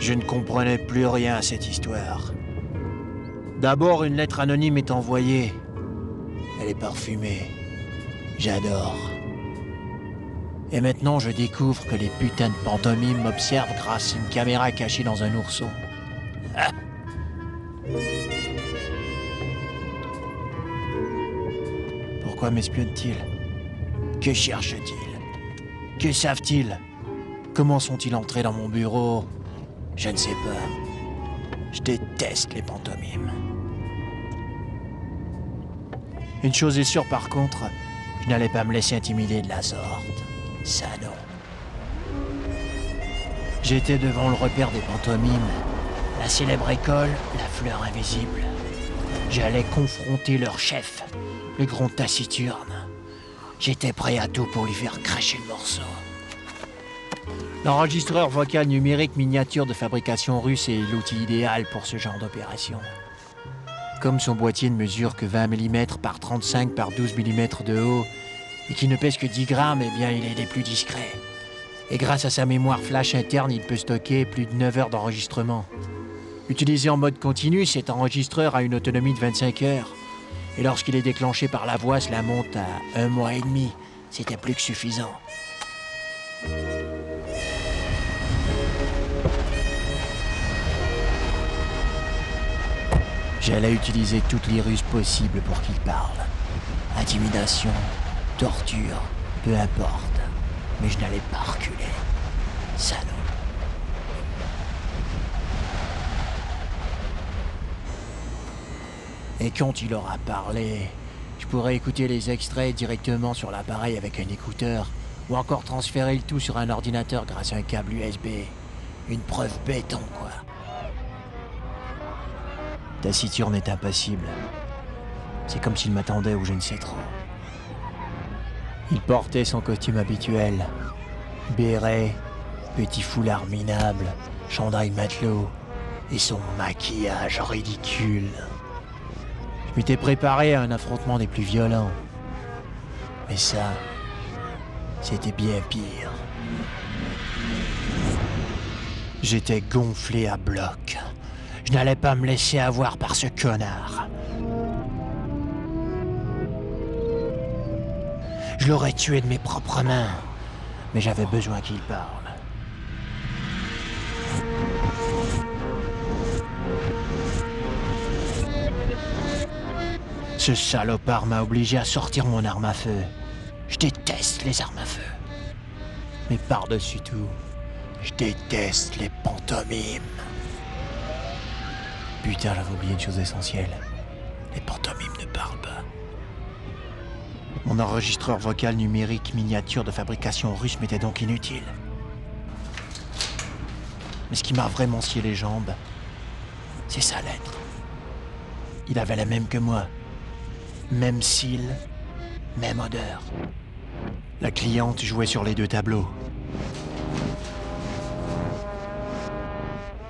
Je ne comprenais plus rien à cette histoire. D'abord, une lettre anonyme est envoyée. Elle est parfumée. J'adore. Et maintenant, je découvre que les putains de pantomimes m'observent grâce à une caméra cachée dans un ourson. Ah. Pourquoi m'espionnent-ils? Que cherchent-ils? Que savent-ils? Comment sont-ils entrés dans mon bureau? Je ne sais pas. Je déteste les pantomimes. Une chose est sûre par contre, je n'allais pas me laisser intimider de la sorte. Ça non. J'étais devant le repère des pantomimes, la célèbre école, la fleur invisible. J'allais confronter leur chef, le grand taciturne. J'étais prêt à tout pour lui faire cracher le morceau. L'enregistreur vocal numérique miniature de fabrication russe est l'outil idéal pour ce genre d'opération. Comme son boîtier ne mesure que 20 mm par 35 par 12 mm de haut et qui ne pèse que 10 grammes, eh bien il est des plus discrets. Et grâce à sa mémoire flash interne, il peut stocker plus de 9 heures d'enregistrement. Utilisé en mode continu, cet enregistreur a une autonomie de 25 heures. Et lorsqu'il est déclenché par la voix, cela monte à 1 mois et demi. C'était plus que suffisant. J'allais utiliser toutes les ruses possibles pour qu'il parle. Intimidation, torture, peu importe. Mais je n'allais pas reculer. Ça non. Et quand il aura parlé, je pourrais écouter les extraits directement sur l'appareil avec un écouteur, ou encore transférer le tout sur un ordinateur grâce à un câble USB. Une preuve béton, quoi. Taciturne est impassible. C'est comme s'il m'attendait ou je ne sais trop. Il portait son costume habituel. Béret, petit foulard minable, chandail matelot et son maquillage ridicule. Je m'étais préparé à un affrontement des plus violents. Mais ça, c'était bien pire. J'étais gonflé à bloc. Je n'allais pas me laisser avoir par ce connard. Je l'aurais tué de mes propres mains, mais j'avais besoin qu'il parle. Ce salopard m'a obligé à sortir mon arme à feu. Je déteste les armes à feu. Mais par-dessus tout, je déteste les pantomimes. Putain, j'avais oublié une chose essentielle. Les pantomimes ne parlent pas. Mon enregistreur vocal numérique miniature de fabrication russe m'était donc inutile. Mais ce qui m'a vraiment scié les jambes, c'est sa lettre. Il avait la même que moi. Même cils, même odeur. La cliente jouait sur les deux tableaux.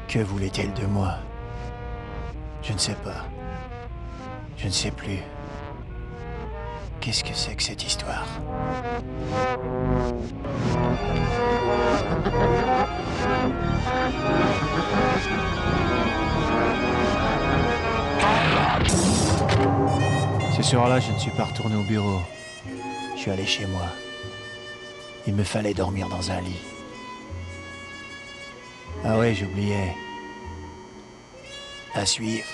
Que voulait-elle de moi? Je ne sais pas. Je ne sais plus. Qu'est-ce que c'est que cette histoire? Ce soir-là, je ne suis pas retourné au bureau. Je suis allé chez moi. Il me fallait dormir dans un lit. Ah ouais, j'oubliais. À suivre.